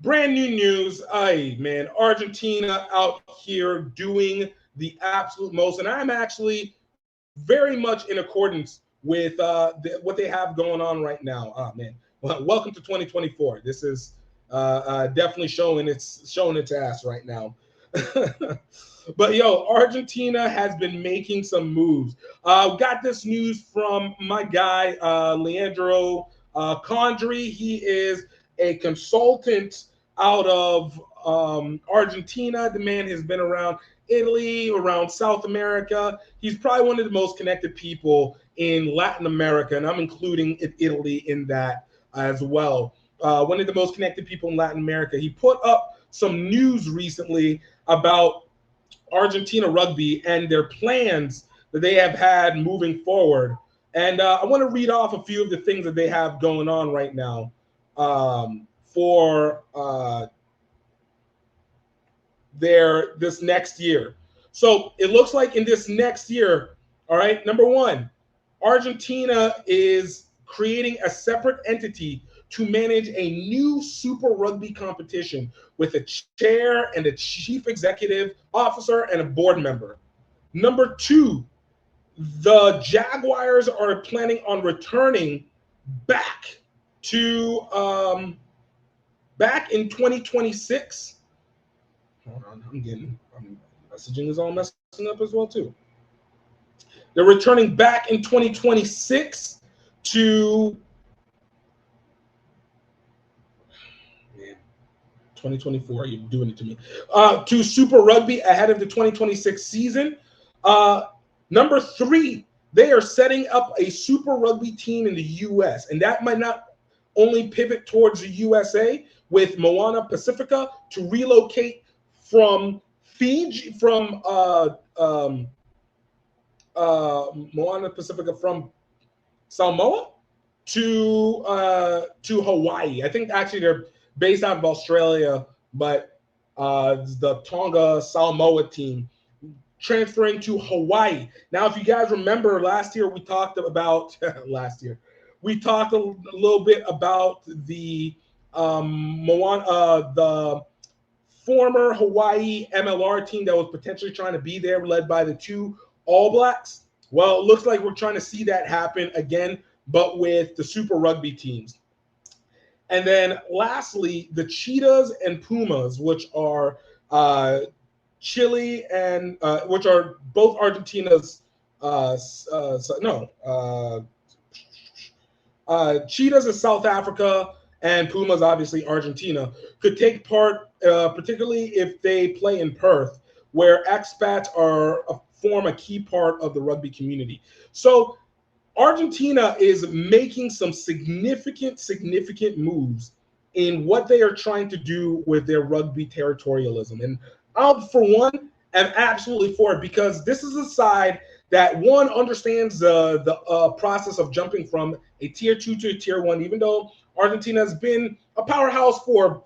Brand new news. Ay, man, Argentina out here doing the absolute most. And I'm actually very much in accordance with what they have going on right now. Oh, man. Well, welcome to 2024. This is definitely showing its ass right now. But yo, Argentina has been making some moves. Got this news from my guy Leandro Condry. He is a consultant out of Argentina. The man has been around Italy, around South America. He's probably one of the most connected people in Latin America, and I'm including Italy in that as well. One of the most connected people in Latin America. He put up some news recently about Argentina rugby and their plans that they have had moving forward. And I want to read off a few of the things that they have going on right now for their this next year. So it looks like in this next year, all right, number one, Argentina is creating a separate entity to manage a new Super Rugby competition with a chair and a chief executive officer and a board member. Number two, the Jaguars are planning on returning back to back in 2026. Hold on, messaging is all messing up as well too. They're returning back in 2026 to man, 2024. You're doing it to me. To Super Rugby ahead of the 2026 season. Uh, Number three, they are setting up a Super Rugby team in the U.S. and that might not only pivot towards the USA with Moana Pacifica to relocate from Fiji from Moana Pacifica from Samoa to Hawaii. I think actually they're based out of Australia, but the Tonga Samoa team transferring to Hawaii. Now, if you guys remember last year, we talked about last year. We talked a little bit about the the former Hawaii MLR team that was potentially trying to be there, led by the two All Blacks. Well, it looks like we're trying to see that happen again, but with the Super Rugby teams. And then lastly, the Cheetahs and Pumas, which are Chile and which are both Argentina's. No, Cheetahs is South Africa and Pumas, obviously Argentina, could take part, particularly if they play in Perth, where expats form a key part of the rugby community. So Argentina is making some significant moves in what they are trying to do with their rugby territorialism. And I, for one, am absolutely for it because this is a side that one understands the process of jumping from a tier two to a tier one, even though Argentina has been a powerhouse for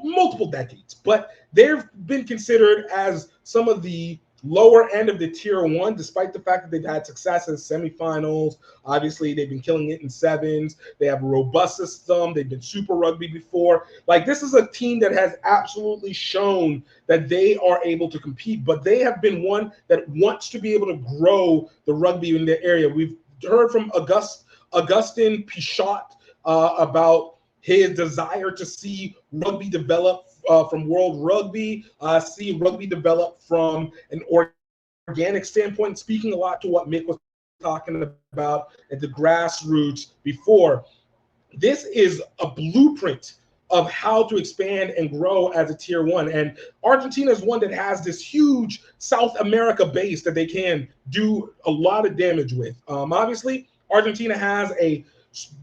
multiple decades, but they've been considered as some of the lower end of the tier one, despite the fact that they've had success in semifinals. Obviously, they've been killing it in sevens. They have a robust system. They've been Super Rugby before. Like, this is a team that has absolutely shown that they are able to compete, but they have been one that wants to be able to grow the rugby in their area. We've heard from Augustin Pichot about his desire to see rugby develop from World Rugby, see rugby develop from an organic standpoint, speaking a lot to what Mick was talking about at the grassroots before. This is a blueprint of how to expand and grow as a tier one. And Argentina is one that has this huge South America base that they can do a lot of damage with. Obviously, Argentina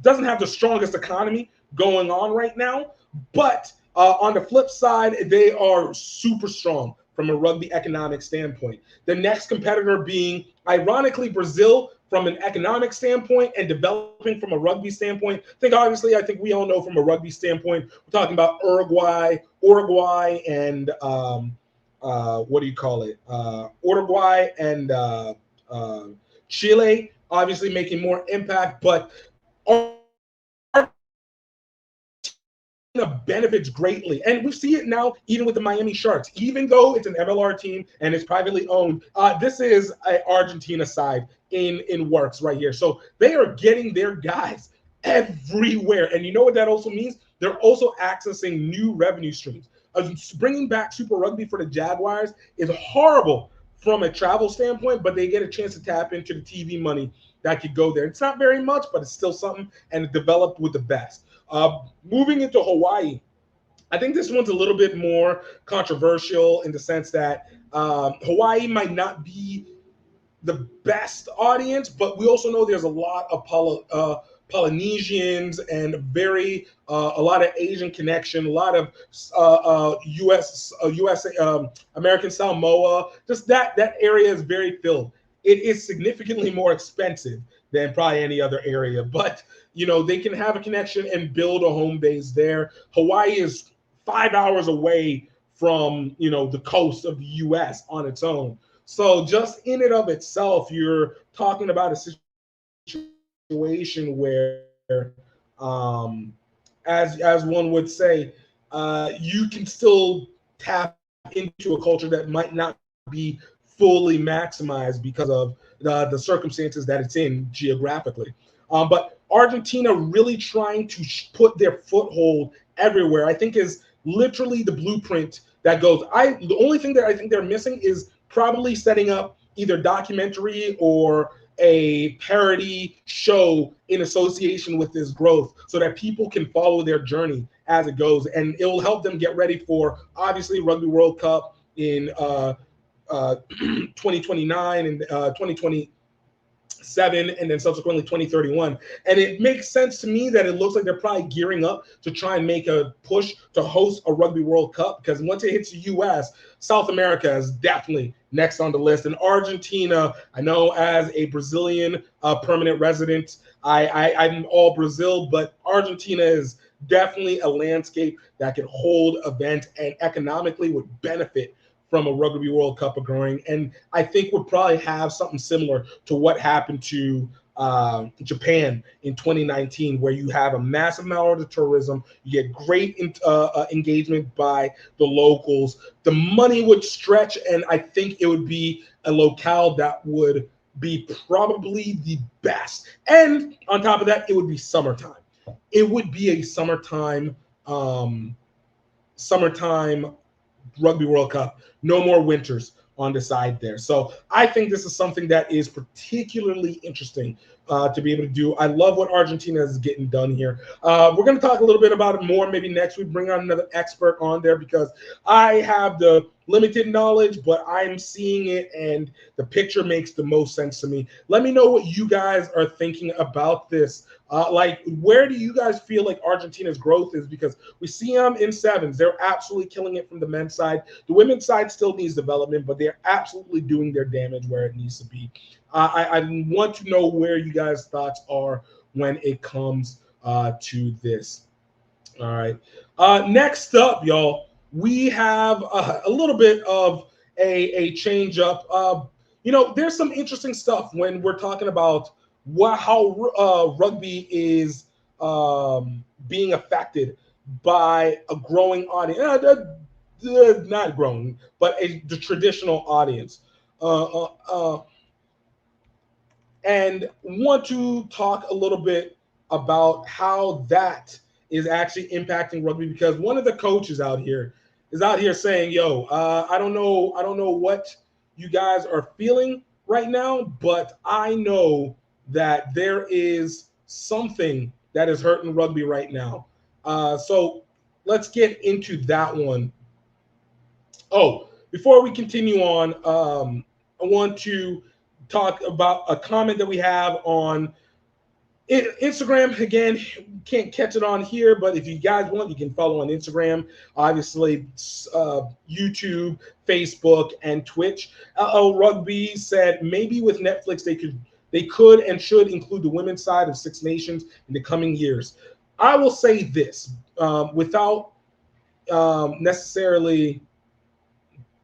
doesn't have the strongest economy going on right now, but on the flip side, they are super strong from a rugby economic standpoint. The next competitor being, ironically, Brazil from an economic standpoint and developing from a rugby standpoint. I think we all know from a rugby standpoint, we're talking about Uruguay, and what do you call it? Uruguay and Chile, obviously making more impact, but Argentina is one that has benefits greatly. And we see it now even with the Miami Sharks. Even though it's an MLR team and it's privately owned, this is an Argentina side in works right here. So they are getting their guys everywhere. And you know what that also means? They're also accessing new revenue streams. Bringing back Super Rugby for the Jaguars is horrible from a travel standpoint, but they get a chance to tap into the TV money that could go there. It's not very much, but it's still something, and it developed with the best. Moving into Hawaii, I think this one's a little bit more controversial in the sense that Hawaii might not be the best audience, but we also know there's a lot of Polynesians and a lot of Asian connection, a lot of U.S. American Samoa. Just that area is very filled. It is significantly more expensive than probably any other area, but they can have a connection and build a home base there. Hawaii is 5 hours away from the coast of the U.S. on its own. So just in and of itself, you're talking about a situation where, as one would say, you can still tap into a culture that might not be fully maximized because of the circumstances that it's in geographically. But Argentina really trying to put their foothold everywhere, I think, is literally the blueprint that goes. The only thing that I think they're missing is probably setting up either documentary or a parody show in association with this growth so that people can follow their journey as it goes. And it will help them get ready for, obviously, Rugby World Cup in 2029 and 2027, and then subsequently 2031. And it makes sense to me that it looks like they're probably gearing up to try and make a push to host a Rugby World Cup, because once it hits the U.S., South America is definitely next on the list. And Argentina, I know as a Brazilian permanent resident, I'm all Brazil, but Argentina is definitely a landscape that can hold events and economically would benefit from a Rugby World Cup occurring. And I think we'll probably have something similar to what happened to Japan in 2019, where you have a massive amount of tourism, you get great engagement by the locals. The money would stretch, and I think it would be a locale that would be probably the best. And on top of that, it would be summertime. It would be a summertime Rugby World Cup. No more winters on the side there. So I think this is something that is particularly interesting to be able to do. I love what Argentina is getting done here. We're going to talk a little bit about it more maybe next week, bring on another expert on there, because I have the limited knowledge, but I'm seeing it and the picture makes the most sense to me. Let me know what you guys are thinking about this. Where do you guys feel like Argentina's growth is? Because we see them in sevens. They're absolutely killing it from the men's side. The women's side still needs development, but they're absolutely doing their damage where it needs to be. I want to know where you guys' thoughts are when it comes to this. All right. Next up, y'all, we have a little bit of a change up. There's some interesting stuff when we're talking about how rugby is being affected by a growing audience. Not growing, but the traditional audience. And want to talk a little bit about how that is actually impacting rugby, because one of the coaches out here is out here saying, "Yo, I don't know what you guys are feeling right now, but I know that there is something that is hurting rugby right now." So let's get into that one. Oh, before we continue on, I want to talk about a comment that we have on Instagram. Again, can't catch it on here, but if you guys want, you can follow on Instagram, obviously YouTube, Facebook, and Twitch. Rugby said maybe with Netflix they could and should include the women's side of Six Nations in the coming years. I will say this without necessarily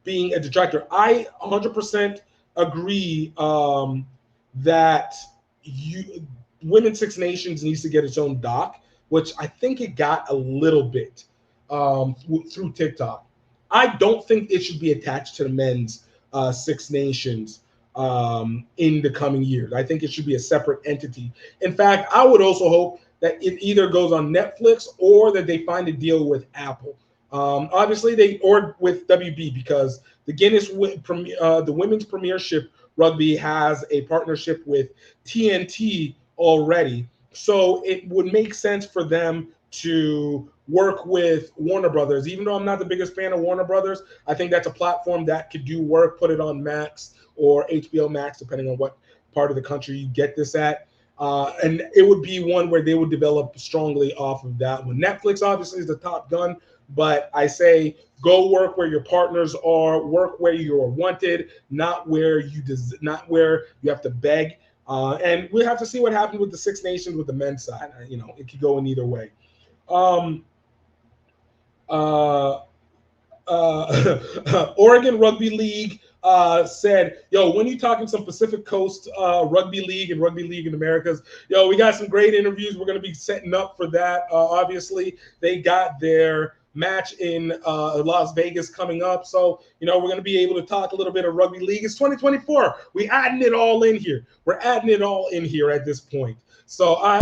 being a detractor. I 100% agree that Women's Six Nations needs to get its own doc, which I think it got a little bit. through TikTok. I don't think it should be attached to the men's Six Nations in the coming years. I think it should be a separate entity. In fact, I would also hope that it either goes on Netflix or that they find a deal with Apple. Obviously, they or with WB because the women's premiership rugby has a partnership with TNT already. So it would make sense for them to work with Warner Brothers. Even though I'm not the biggest fan of Warner Brothers, I think that's a platform that could do work. Put it on Max or HBO Max, depending on what part of the country you get this at. And it would be one where they would develop strongly off of that one. Netflix obviously is the top gun, but I say go work where your partners are, work where you're wanted, not where you have to beg. And we have to see what happens with the Six Nations with the men's side. It could go in either way. Um, uh, Oregon Rugby League said, "Yo, when you talking some Pacific Coast Rugby League and Rugby League in Americas, yo, we got some great interviews. We're going to be setting up for that. Obviously, they got their match in Las Vegas coming up, so we're going to be able to talk a little bit of rugby league. It's 2024. We adding it all in here. We're adding it all in here at this point. So I."